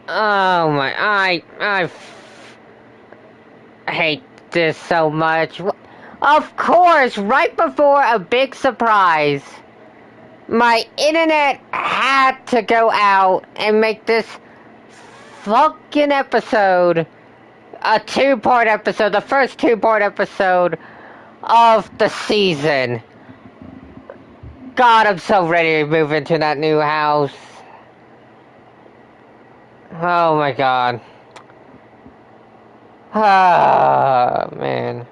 Oh my, I hate this so much. Of course, right before a big surprise, my internet had to go out and make this fucking episode a two-part episode, the first two-part episode of the season. God, I'm so ready to move into that new house. Oh my god. Ah, man.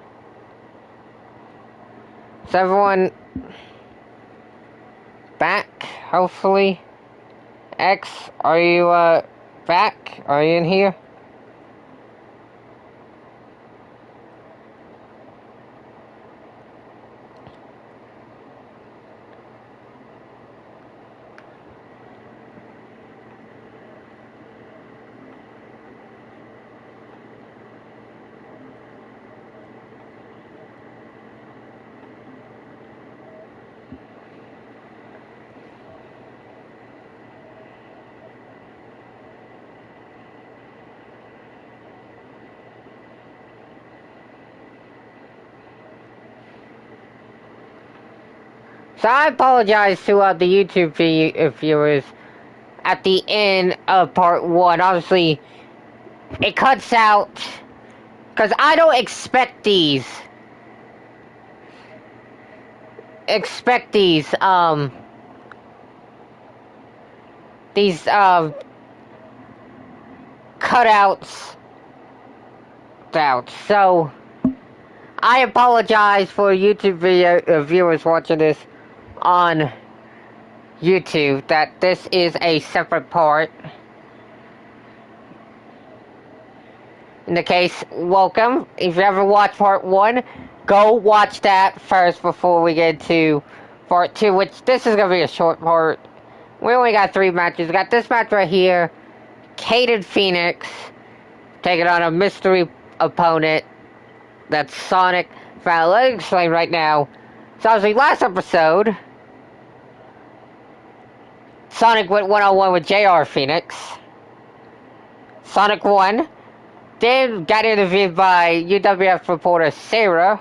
Is everyone back, hopefully? X, are you, back? Are you in here? So I apologize to the YouTube viewers at the end of part one. Obviously, it cuts out because I don't expect these. These cutouts out. So I apologize for YouTube viewers watching this on YouTube that this is a separate part. In the case, welcome. If you ever watched part one, go watch that first before we get to part two, which this is going to be a short part. We only got 3 matches. We got this match right here. Caden Phoenix taking on a mystery opponent. That's Sonic. Let me explain right now. So obviously last episode, Sonic went one-on-one with JR Phoenix. Sonic won. Then got interviewed by UWF reporter Sarah.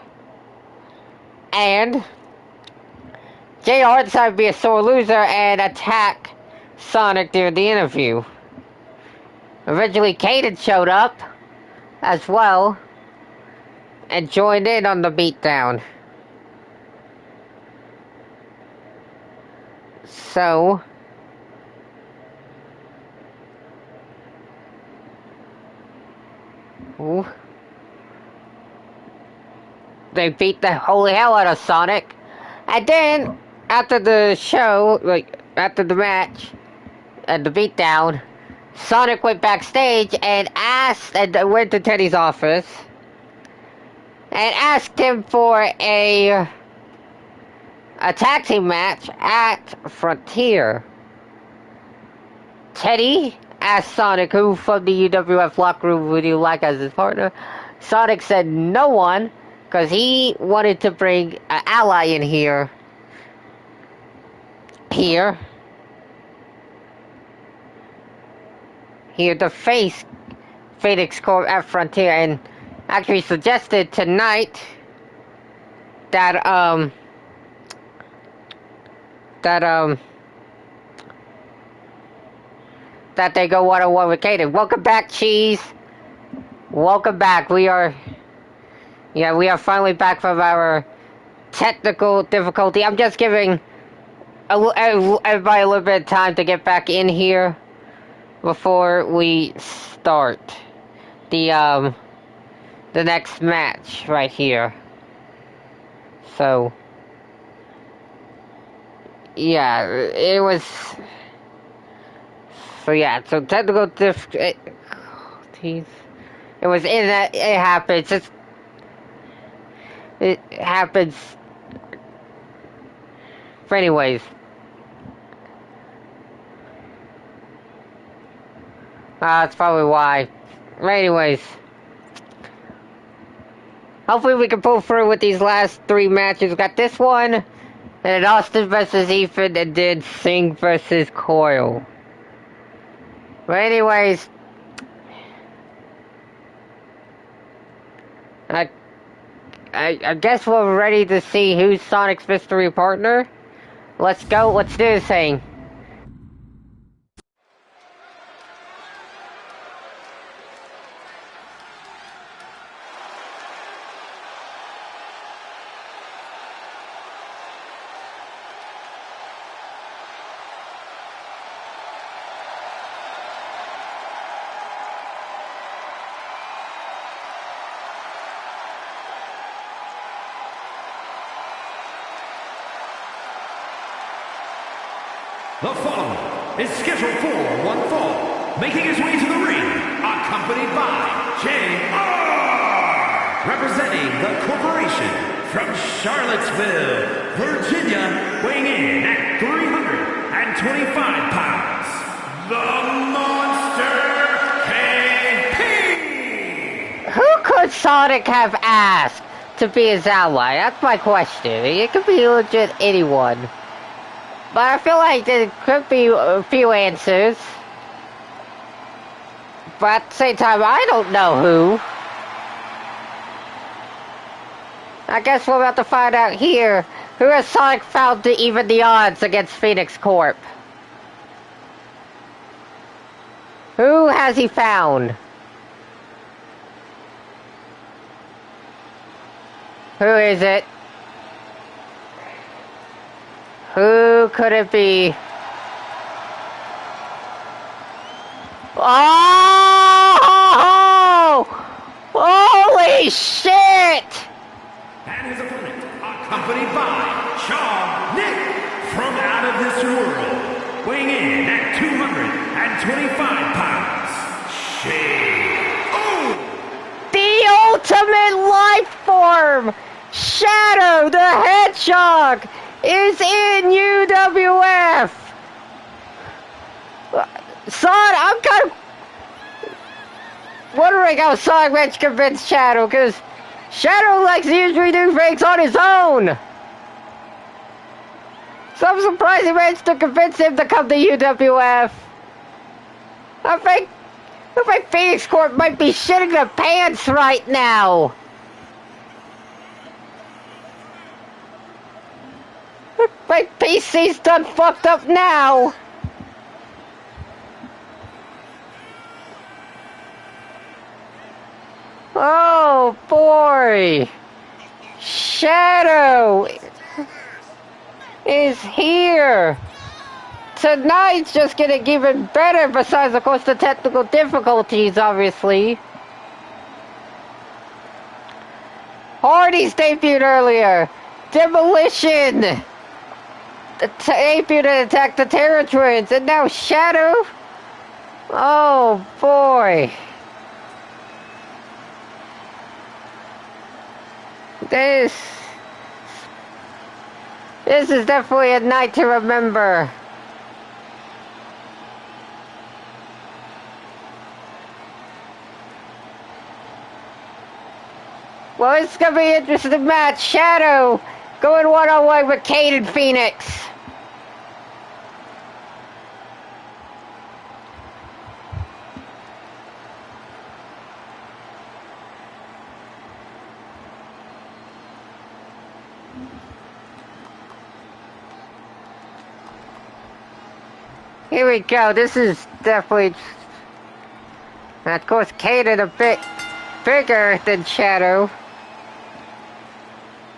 And JR decided to be a sore loser and attack Sonic during the interview. Eventually Caden showed up as well and joined in on the beatdown. So ooh, they beat the holy hell out of Sonic. And then after the show, like after the match and the beatdown, Sonic went backstage and went to Teddy's office and asked him for a tag team match at Frontier. Teddy asked Sonic who from the UWF locker room would you like as his partner. Sonic said no one, because he wanted to bring an ally in here. Here to face Phoenix Corp at Frontier, and actually suggested tonight that they go one-on-one with Caden. Welcome back, Cheese. Welcome back. We are finally back from our technical difficulty. I'm just giving everybody a little bit of time to get back in here before we start the next match right here. So yeah, it was. So yeah, so technical difficulties. It was in that. It happens. It happens. But anyways. That's probably why. But anyways. Hopefully we can pull through with these last 3 matches. We got this one, and then Austin versus Ethan, and then Singh versus Coyle. But anyways, I guess we're ready to see who's Sonic's mystery partner. Let's go, let's do this thing. The following is scheduled for one fall, making his way to the ring, accompanied by JR, representing the corporation from Charlottesville, Virginia, weighing in at 325 pounds, the Monster KP! Who could Sonic have asked to be his ally? That's my question. It could be legit anyone. But I feel like there could be a few answers. But at the same time, I don't know who. I guess we're about to find out here. Who has Sonic found to even the odds against Phoenix Corp? Who has he found? Who is it? Who could it be? Oh! Holy shit! And his opponent, accompanied by Shawn Nick from out of this world, weighing in at 225 pounds, The ultimate life form! Shadow the Hedgehog is in UWF! Son, I'm kind of wondering how Sonic managed to convince Shadow, because Shadow likes to usually do things on his own. So I'm surprised he managed to convince him to come to UWF. I think Phoenix Corp might be shitting their pants right now. My PC's done fucked up now. Oh boy. Shadow is here. Tonight's just getting even better, besides of course the technical difficulties, obviously. Hardy's debuted earlier. Demolition debuted and attacked the Terror Twins, and now Shadow? Oh boy. This is definitely a night to remember. Well, it's gonna be an interesting match. Shadow going one-on-one with Cade and Phoenix. Here we go. This is definitely... And of course, Cade is a bit bigger than Shadow.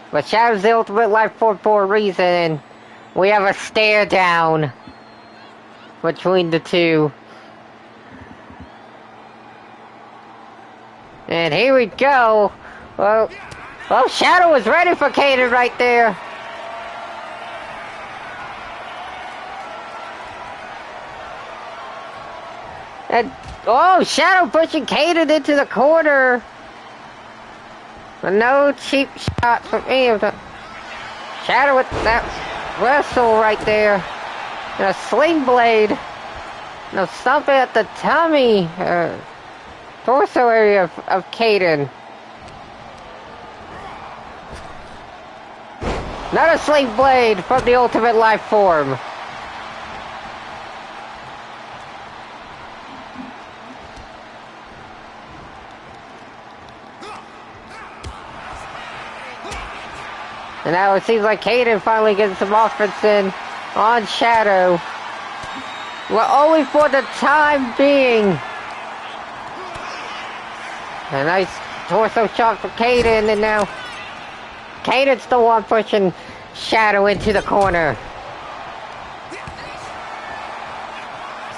But Shadow's the ultimate life form for a reason, and we have a stare down between the two. And here we go. Well, Shadow was ready for Cade right there. And, oh, Shadow pushing Caden into the corner. But no cheap shot from me. Shadow with that wrestle right there. And a sling blade. No, something at the tummy. Torso area of Caden. Another sling blade from the ultimate life form. And now it seems like Caden finally getting some offense in on Shadow. Well, only for the time being. A nice torso shot for Caden, and now Caden's the one pushing Shadow into the corner.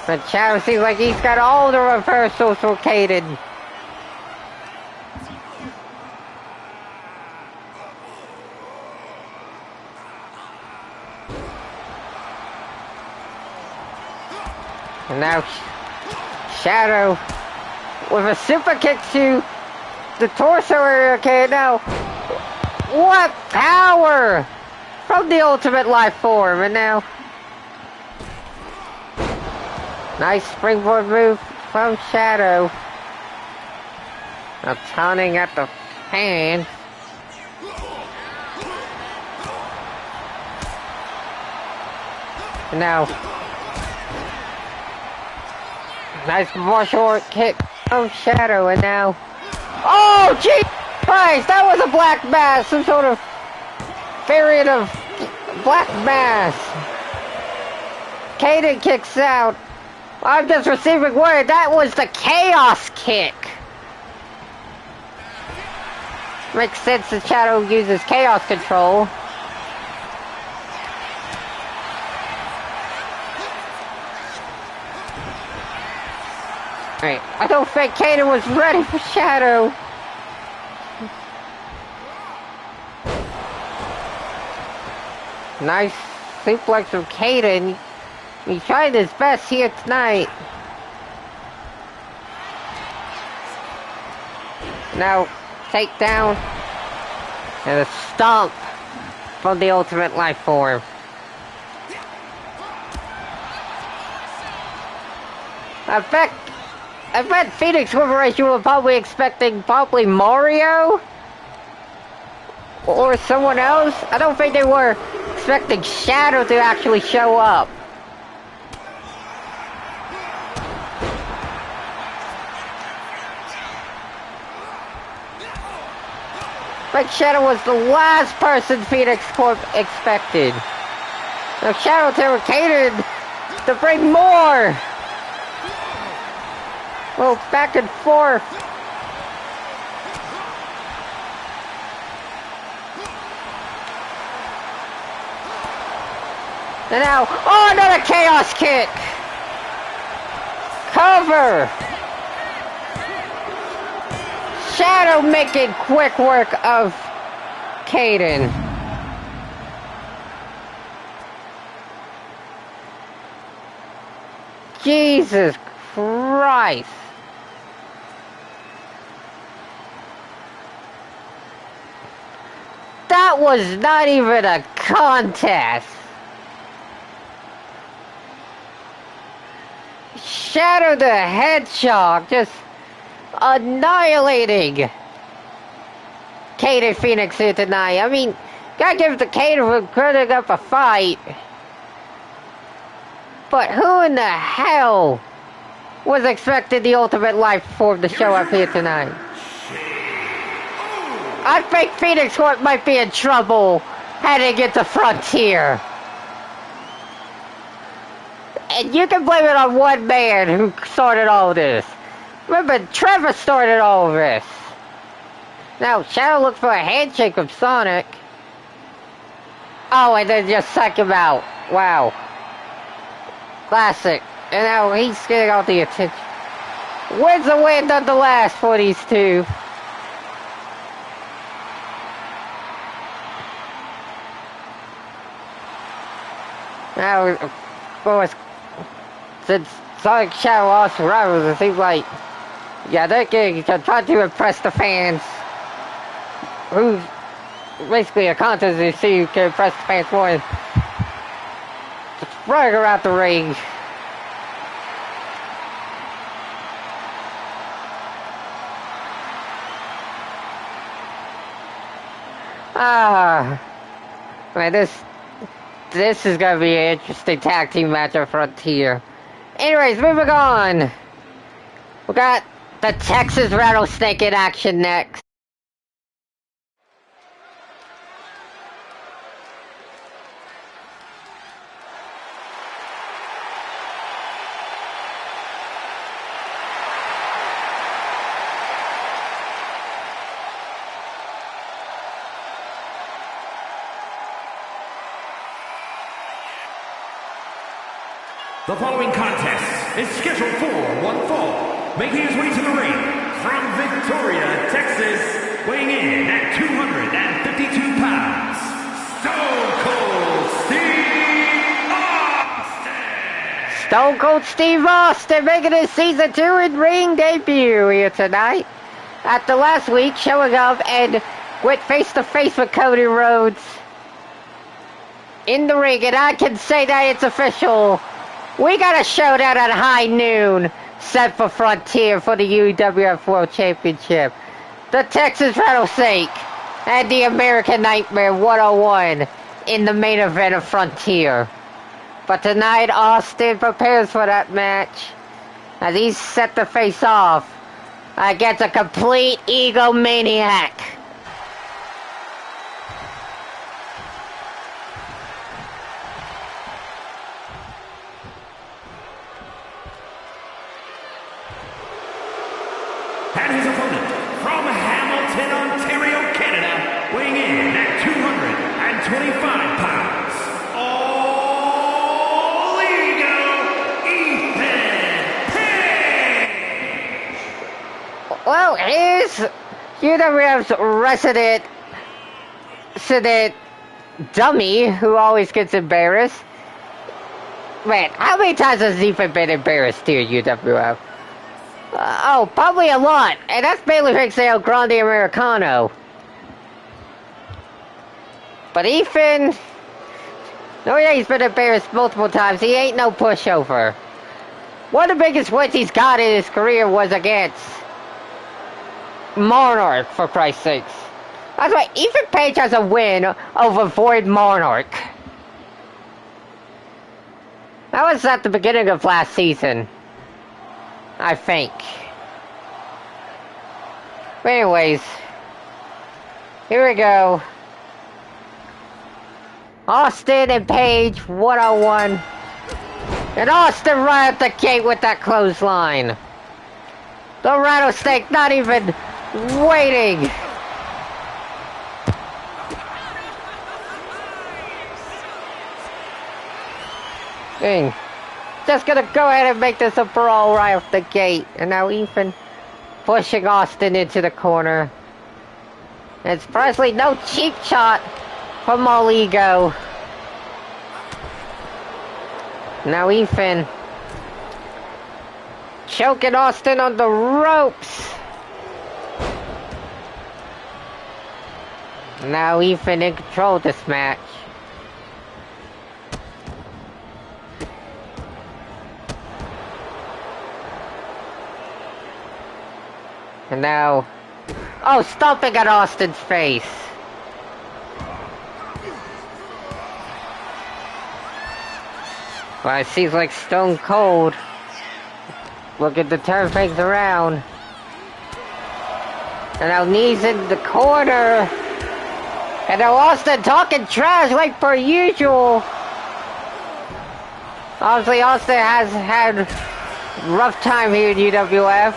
But Shadow seems like he's got all the reversals for Caden. And now Shadow with a super kick to the torso area. Okay, now what power from the ultimate life form. And now nice springboard move from Shadow. Now taunting at the fans. And now nice martial art kick from Shadow, and now... Oh, gee! Christ, that was a black mass! Some sort of variant of black mass. Caden kicks out. I'm just receiving word. That was the chaos kick. Makes sense that Shadow uses chaos control. Right. I don't think Caden was ready for Shadow. Nice suplex from Caden. He tried his best here tonight. Now, takedown. And a stomp from the ultimate life form. I bet Phoenix Corporation were probably expecting Mario or someone else. I don't think they were expecting Shadow to actually show up. But Shadow was the last person Phoenix Corp expected. Now Shadow Caden to bring more. Well, back and forth. And now, oh, another chaos kick. Cover. Shadow making quick work of Caden. Jesus Christ. That was not even a contest. Shadow the Hedgehog just annihilating Caden Phoenix here tonight. I mean, gotta give it to Caden for putting up a fight. But who in the hell was expecting the ultimate life form to show up here tonight? I think Phoenix Corp might be in trouble heading into Frontier. And you can blame it on one man who started all this. Remember, Trevor started all of this. Now, Shadow looked for a handshake from Sonic. Oh, and then just psych him out. Wow. Classic. And now he's getting all the attention. Wins the win nonetheless for these two. Now, of course, since Sonic Shadow lost rivals, it seems like, yeah, they're going to try to impress the fans. Who's basically a contest to see who can impress the fans more. Just running around the ring. Man, this is gonna be an interesting tag team match at Frontier. Anyways, moving on. We got the Texas Rattlesnake in action next. The following contest is scheduled for one fall. Making his way to the ring from Victoria, Texas, weighing in at 252 pounds, Stone Cold Steve Austin! Stone Cold Steve Austin making his Season 2 in-ring debut here tonight. After last week showing up and went face-to-face with Cody Rhodes in the ring, and I can say that it's official. We got a showdown at high noon set for Frontier for the UWF World Championship. The Texas Rattlesnake and the American Nightmare 101 in the main event of Frontier. But tonight, Austin prepares for that match as he's set to face off against a complete egomaniac. And his opponent from Hamilton, Ontario, Canada, weighing in at 225 pounds, All Ego, Ethan Page! Well, here's UWF's resident dummy who always gets embarrassed. Man, how many times has Ethan been embarrassed here, UWF? Oh, probably a lot. And that's mainly thanks to El Grande Americano. But Ethan... Oh yeah, he's been embarrassed multiple times. He ain't no pushover. One of the biggest wins he's got in his career was against Monarch, for Christ's sakes. That's why Ethan Page has a win over Void Monarch. That was at the beginning of last season, I think. But anyways, here we go. Austin and Page 101. And Austin right at the gate with that clothesline. The Rattlesnake not even waiting. Dang. Just gonna go ahead and make this a brawl right off the gate. And now Ethan pushing Austin into the corner. And surprisingly, no cheap shot from All Ego. Now Ethan choking Austin on the ropes. Now Ethan in control of this match. And now... Oh, stomping at Austin's face. Well, it seems like Stone Cold looking to turn things around. And now knees in the corner. And now Austin talking trash like per usual. Obviously, Austin has had a rough time here in UWF.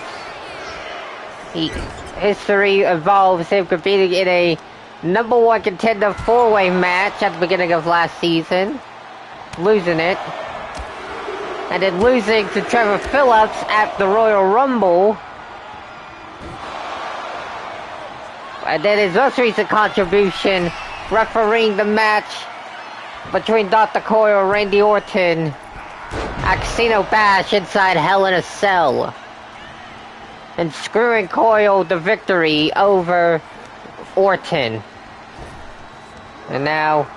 History involves him competing in a #1 contender 4-way match at the beginning of last season, losing it, and then losing to Trevor Phillips at the Royal Rumble, and then his most recent contribution refereeing the match between Dr. Coyle and Randy Orton at Casino Bash inside Hell in a Cell, and screwing Coyle the victory over Orton. And now,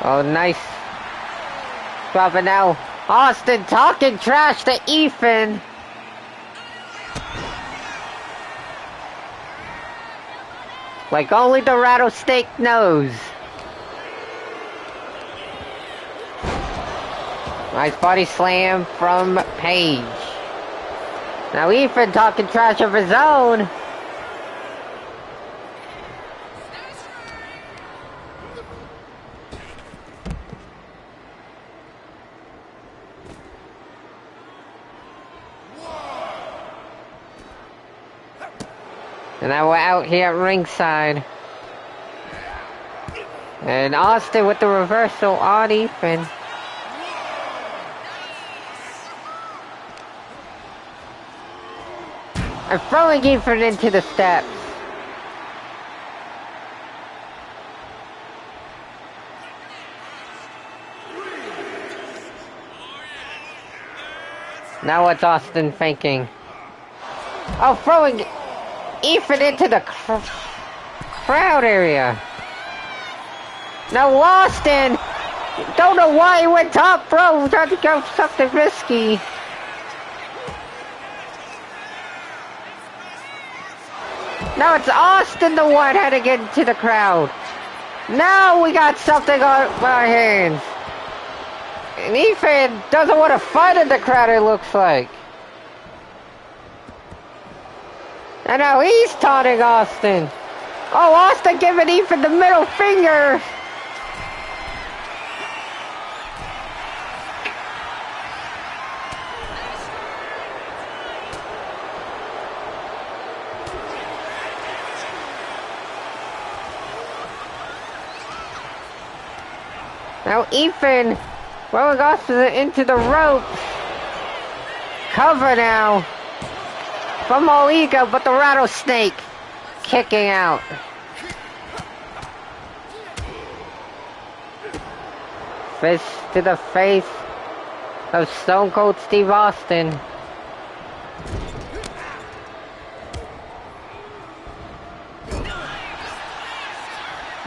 oh nice drop, and now Austin talking trash to Ethan. Like only the Rattlesnake knows. Nice body slam from Page. Now Ethan talking trash of his own. And now we're out here at ringside. And Austin with the reversal on Ethan. I'm throwing Ethan into the steps. Now what's Austin thinking? Oh, throwing Ethan into the crowd area. Now Austin, don't know why he went top, bro. Tried to go something risky. Now it's Austin the one had to get into the crowd. Now we got something on our hands. And Ethan doesn't want to fight in the crowd, it looks like. And now he's taunting Austin. Oh, Austin giving Ethan the middle finger. Now Ethan throwing Austin into the ropes. Cover now. From all ego, but the rattlesnake kicking out. Fist to the face of Stone Cold Steve Austin.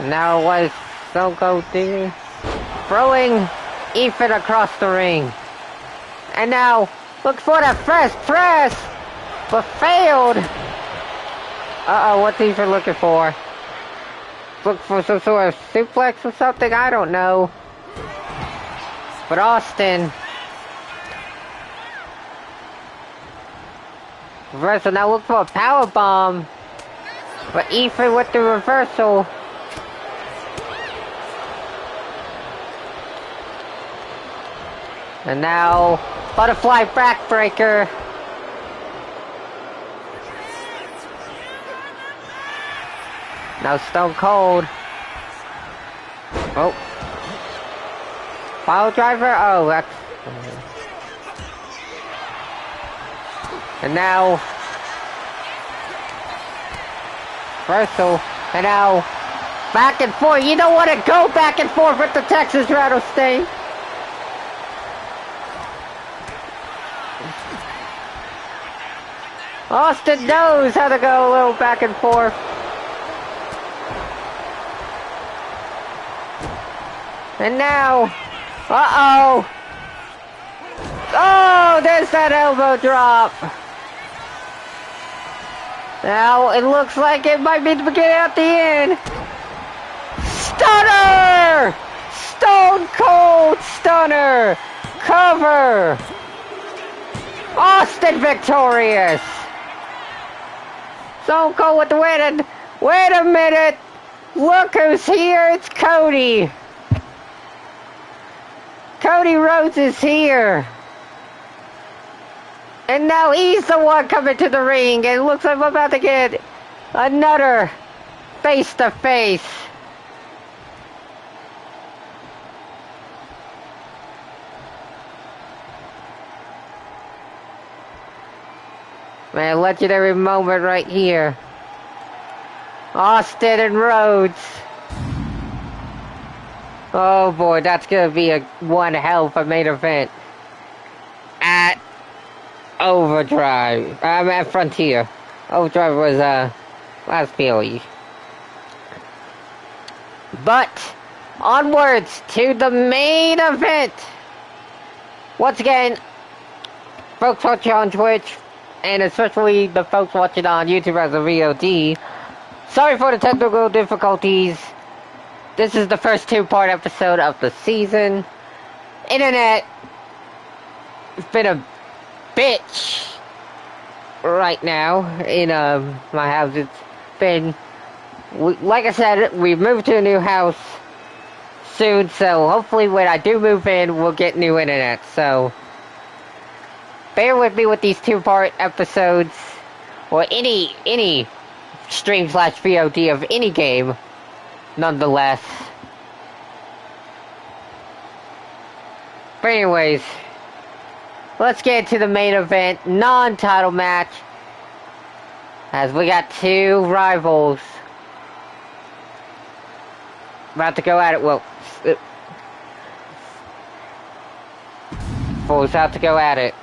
Now was Stone Cold Steve throwing Ethan across the ring. And now look for the first press, but failed. Uh-oh, what's Ethan looking for? Look for some sort of suplex or something? I don't know. But Austin reversal. Now look for a power bomb. But Ethan with the reversal. And now butterfly backbreaker. Now Stone Cold. Oh. Pile driver? Oh, that's... And now... Reversal. And now... Back and forth. You don't want to go back and forth with the Texas Rattlesnake. Austin knows how to go a little back and forth. And now, uh-oh. Oh, there's that elbow drop. Now, it looks like it might be the beginning at the end. Stunner! Stone Cold Stunner! Cover! Austin victorious! Stone Cold with the win, and wait a minute! Look who's here, it's Cody! Cody Rhodes is here! And now he's the one coming to the ring, and it looks like we're about to get another face-to-face. Man, legendary moment right here. Austin and Rhodes. Oh boy, that's gonna be one hell of a main event. At Overdrive. At Frontier. Overdrive was, last PLE. But, onwards to the main event. Once again, folks watching on Twitch, and especially the folks watching on YouTube as a VOD, sorry for the technical difficulties. This is the first two-part episode of the season. Internet has been a bitch right now in my house. It's been, like I said, we moved to a new house soon, so hopefully when I do move in, we'll get new internet. So bear with me with these two-part episodes, or any stream/VOD of any game, nonetheless. But anyways, let's get into the main event, non-title match. As we got two rivals about to go at it. Well, fool's out to go at it.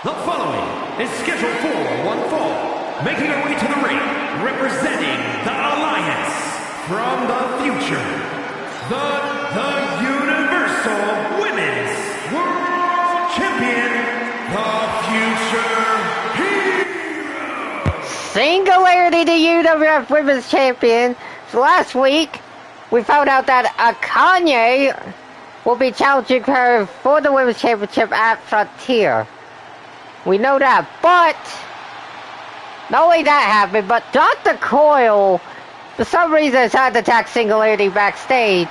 The following is scheduled for one fall, making her way to the ring, representing the Alliance from the future, the Universal Women's World Champion, the Future Hero. Singularity, the UWF Women's Champion. So last week, we found out that Kanye will be challenging her for the Women's Championship at Frontier. We know that, but not only that happened, but Dr. Coyle, for some reason, has had to attack Singularity backstage.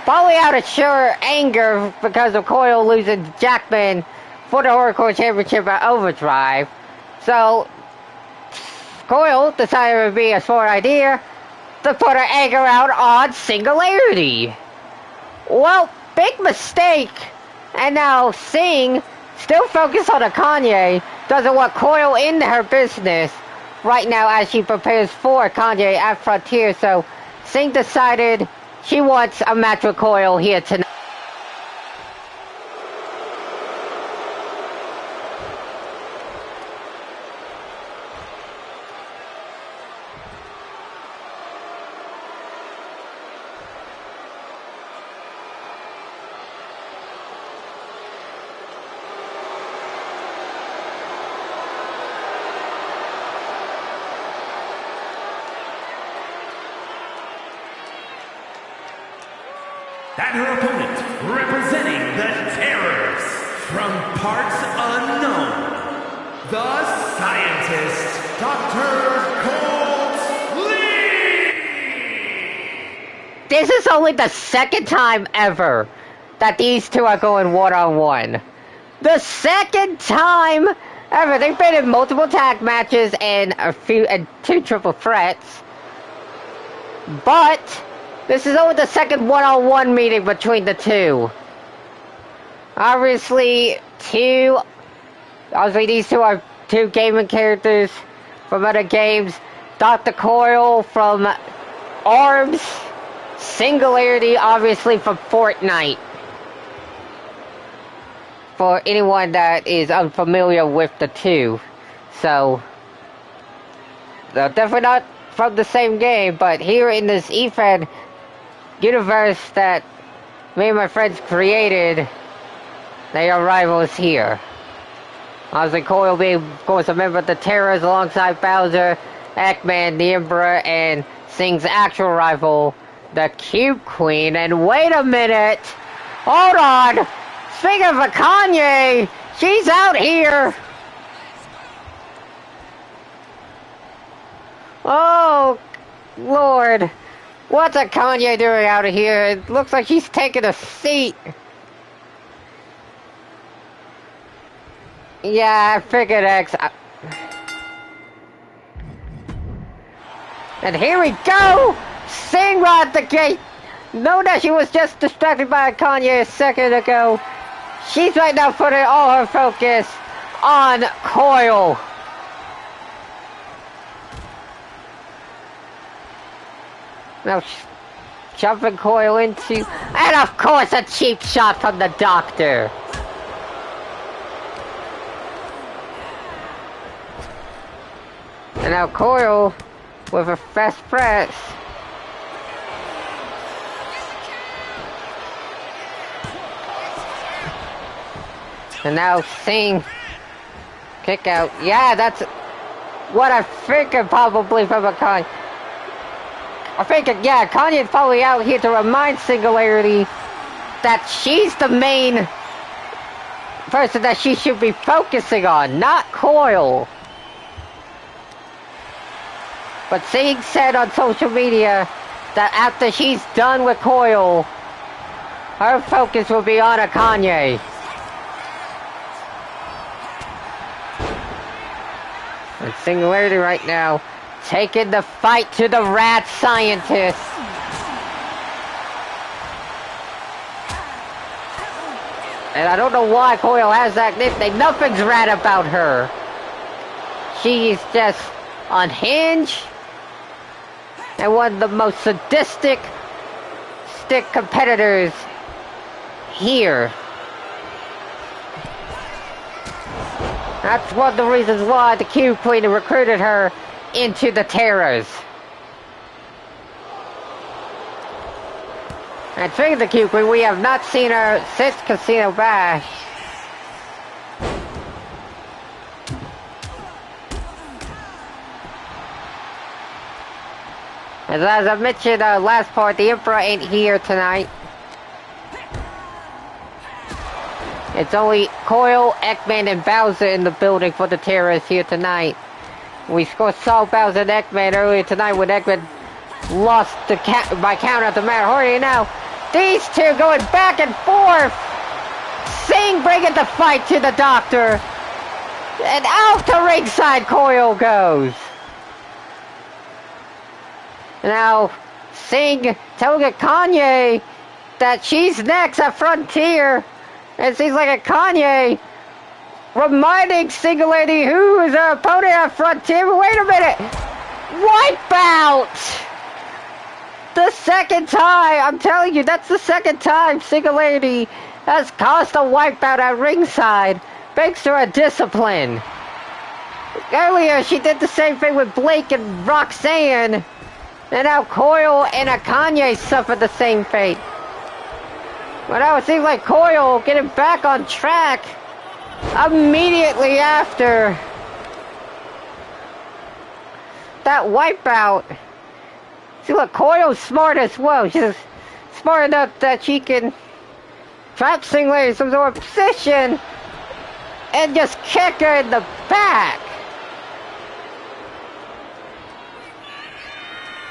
Probably out of sheer anger because of Coyle losing Jackman for the Hardcore Championship at Overdrive. So, Coyle decided it would be a smart idea to put her anger out on Singularity. Well, big mistake. And now Sing, still focused on Kanye, doesn't want Coyle in her business right now as she prepares for Kanye at Frontier. So Sing decided she wants a match with Coyle here tonight. And her opponent, representing the Terrors from parts unknown, the scientist, Dr. Colt Lee! This is only the second time ever that these two are going one-on-one. The second time ever. They've been in multiple tag matches and two triple threats. But this is only the second one-on-one meeting between the two. Obviously, these two are two gaming characters from other games. Dr. Coyle from ARMS, Singularity, obviously, from Fortnite. For anyone that is unfamiliar with the two. So, they're definitely not from the same game, but here in this EFED universe that me and my friends created, they are rivals here. Obviously, Coyle will be, of course, a member of the Terrors alongside Bowser, Eggman, the Emperor, and Sing's actual rival, the Cube Queen. And wait a minute! Hold on! Speaking of Kanye, she's out here! Oh, Lord. What's Kanye doing out of here? It looks like she's taking a seat. Yeah, I figured X. And here we go! Sing right at the gate! Know that she was just distracted by Kanye a second ago. She's right now putting all her focus on Coyle. Now, jumping Coyle into... And of course, a cheap shot from the Doctor. And now Coyle with a fast press. And now Singh. Kick out. Yeah, that's what I figured probably from a Kanye. I figured, yeah, Kanye's probably out here to remind Singularity that she's the main person that she should be focusing on, not Coyle. But Singh said on social media that after she's done with Coyle, her focus will be on a Kanye. And Singularity right now taking the fight to the rat scientist. And I don't know why Coyle has that nickname. Nothing's rat about her. She's just unhinged and one of the most sadistic stick competitors here. That's one of the reasons why the Q Queen recruited her into the Terrors. And speaking of the Q Queen, we have not seen her since Casino Bash. As I mentioned last part, the Emperor ain't here tonight. It's only Coyle, Ekman, and Bowser in the building for the Terrors here tonight. We saw Bowser and Ekman earlier tonight when Ekman lost the by count at the Matt Hardy. Now, these two going back and forth. Singh bringing the fight to the Doctor. And out to ringside Coyle goes. Now, Singh telling Kanye that she's next at Frontier. And it seems like a Kanye reminding Singularity who is her opponent at Frontier. But wait a minute! Wipeout! The second time! I'm telling you, that's the second time Singularity has caused a wipeout at ringside. Thanks to her discipline. Earlier, she did the same thing with Blake and Roxanne. And now Coyle and a Kanye suffered the same fate. But now it seems like Coyle getting back on track immediately after that wipeout. See, look, Coyle's smart as well. She's smart enough that she can trap Singularity in some sort of position and just kick her in the back.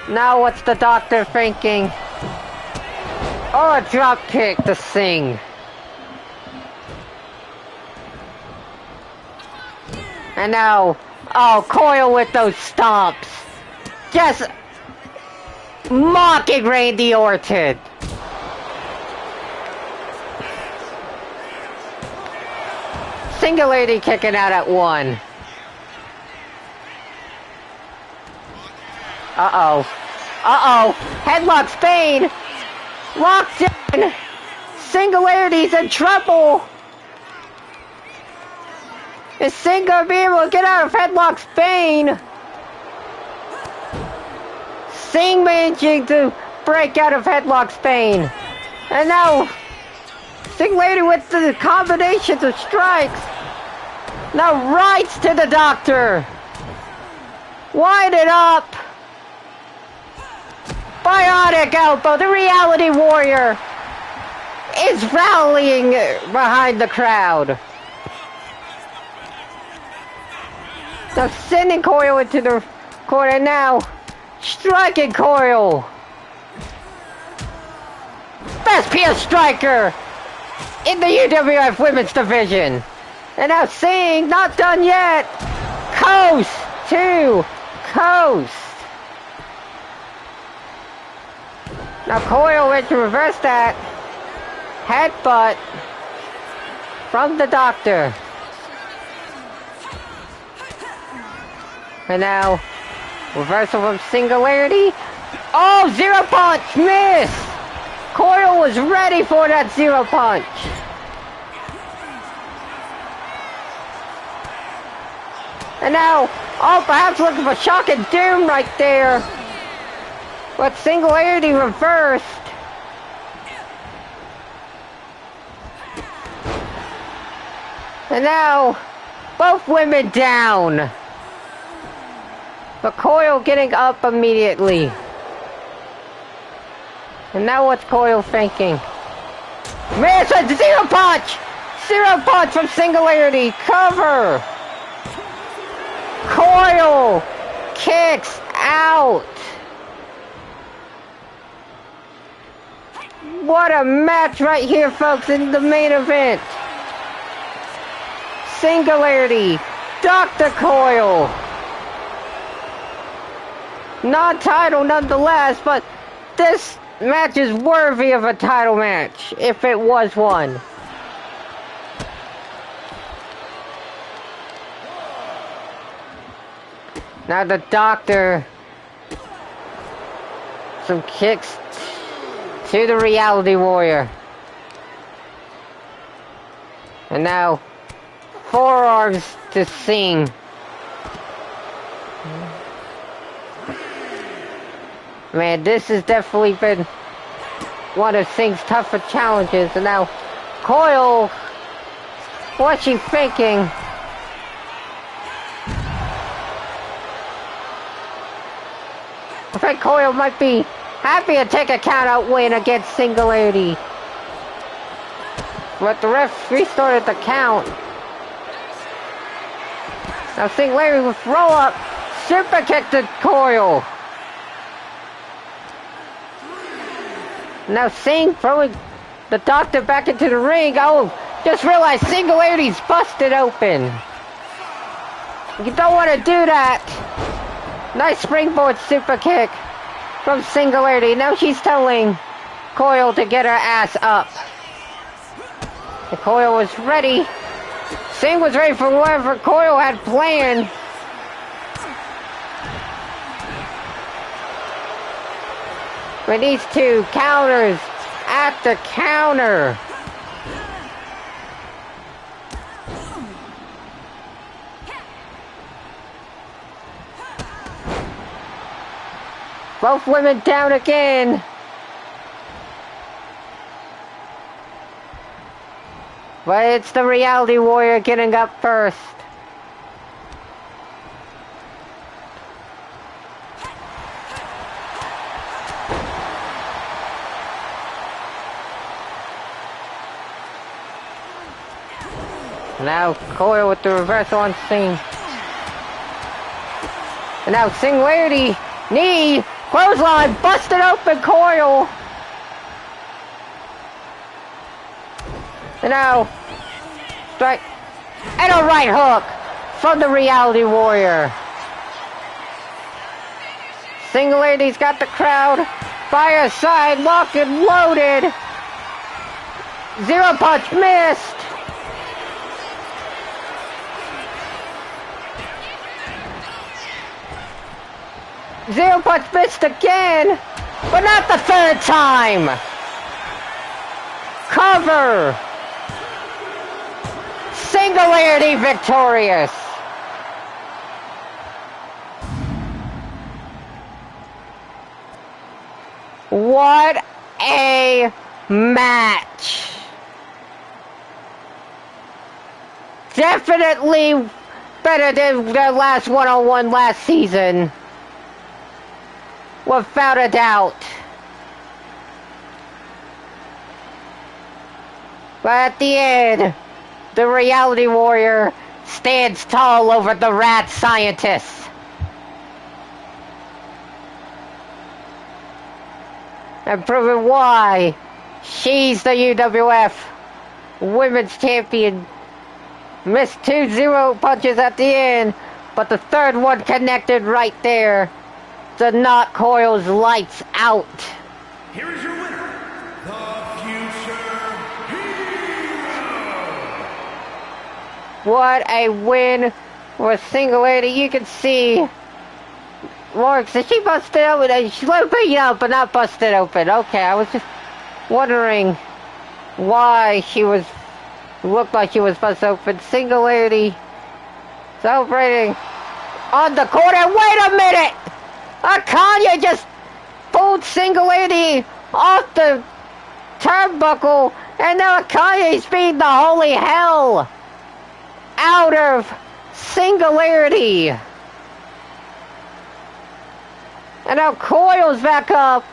Now what's the Doctor thinking? Oh, a drop kick to Singh. And now, oh, Coyle with those stomps. Just mocking Randy Orton. Singularity kicking out at 1. Uh-oh. Uh-oh. Headlock Spain. Locked in. Singularity's in trouble. Is Singh gonna be able to get out of Headlock Spain? Singh managing to break out of Headlock Spain. And now, Singularity with the combinations of strikes. Now rights to the Doctor. Wind it up. Bionic elbow. The Reality Warrior is rallying behind the crowd. So sending Coyle into the corner now. Striking Coyle. Best PS striker in the UWF Women's Division. And now Singh, not done yet. Coast to coast. Now Coyle went to reverse that. Headbutt from the Doctor. And now, reversal from Singularity. Oh, zero punch, miss! Coyle was ready for that zero punch. And now, oh, perhaps looking for shock and doom right there. But Singularity reversed. And now, both women down. But Coyle getting up immediately. And now what's Coyle thinking? Man, it's a zero punch! Zero punch from Singularity. Cover! Coyle kicks out. What a match right here, folks, in the main event. Singularity, Dr. Coyle. Non-title nonetheless, but this match is worthy of a title match, if it was one. Now the Doctor, some kicks to the Reality Warrior. And now, forearms to Sing. Man, this has definitely been one of Sing's tougher challenges. And now, Coyle, what's she thinking? I think Coyle might be happy to take a count-out win against Singularity. But the ref restarted the count. Now Singularity with roll-up, super kick to Coyle. Now Sing throwing the Doctor back into the ring. Oh, just realized Singularity's busted open. You don't want to do that. Nice springboard super kick from Singularity. Now she's telling Coyle to get her ass up. And Coyle was ready. Sing was ready for whatever Coyle had planned. But these two counters at the counter. Both women down again. But it's the Reality Warrior getting up first. Now Coyle with the reversal on Sing. And now Singularity, knee, clothesline, busted open Coyle. And now, strike, and a right hook from the Reality Warrior. Singularity's got the crowd by her side, locked and loaded. Zero punch missed. Zero punch missed again, but not the third time. Cover. Singularity victorious. What a match. Definitely better than the last one-on-one last season. Without a doubt. But at the end, the Reality Warrior stands tall over the rat scientists. And proving why she's the UWF Women's Champion. Missed 2 zero punches at the end, but the third one connected right there to knock Coyle's lights out. Here is your winner, the Future Hero. What a win for Singularity. You can see Marks, she busted open. She's a little beat up, but not busted open. Okay, I was just wondering why she was looked like she was busted open. Singularity celebrating on the corner. Wait a minute! Akanya just pulled Singularity off the turnbuckle, and now Akanya's being the holy hell. out of Singularity. And now Coyle's back up.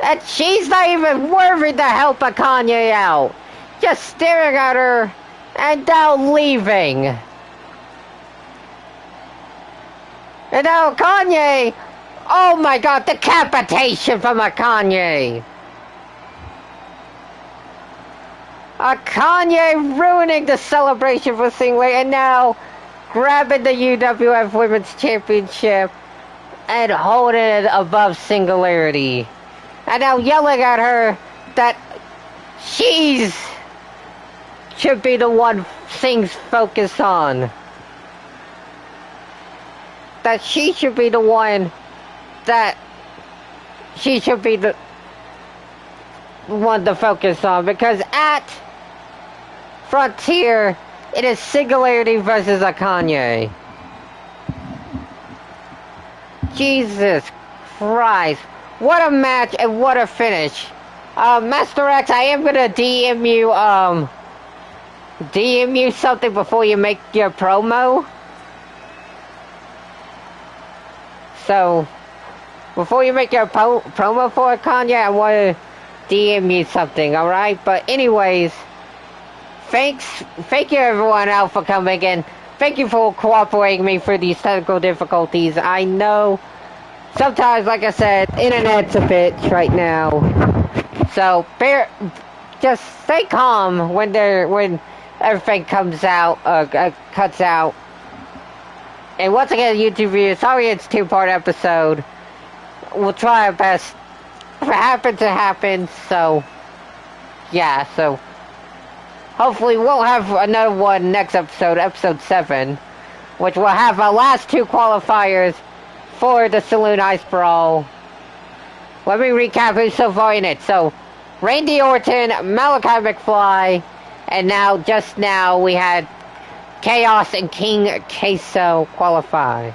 And she's not even worthy to help a Kanye out. Just staring at her and now leaving. And now Kanye, oh my god, decapitation from a Kanye. A Kanye ruining the celebration for Singularity and now grabbing the UWF Women's Championship and holding it above Singularity. And now yelling at her that she's should be the one things focus on. That she should be the one that she should be the one to focus on. Because at Frontier, it is Singularity versus a Kanye. Jesus Christ. What a match and what a finish. Master X, I am gonna DM you something before you make your promo. So, before you make your promo for Kanye, I want to DM you something, alright? But anyways, thank you everyone out for coming in. Thank you for cooperating with me for these technical difficulties. I know sometimes, like I said, internet's a bitch right now. So just stay calm when everything comes out, cuts out. And once again, YouTube viewers, sorry it's a 2-part episode. We'll try our best. If it happens, it happens. So, yeah, so hopefully we'll have another one next episode, episode 7, which will have our last 2 qualifiers for the Saloon Ice Brawl. Let me recap who's so far in it. So, Randy Orton, Malachi McFly, and just now, we had Chaos and King Queso qualify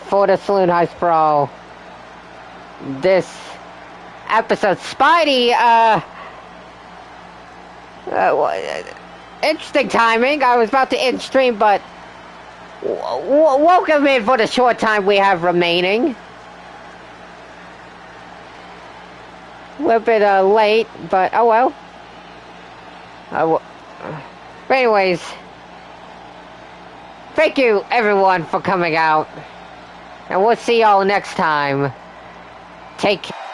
for the Saloon Ice Brawl. This episode, Spidey, interesting timing. I was about to end stream, but welcome in for the short time we have remaining. A little bit late, but oh well. But anyways, thank you everyone for coming out, and we'll see y'all next time. Take care.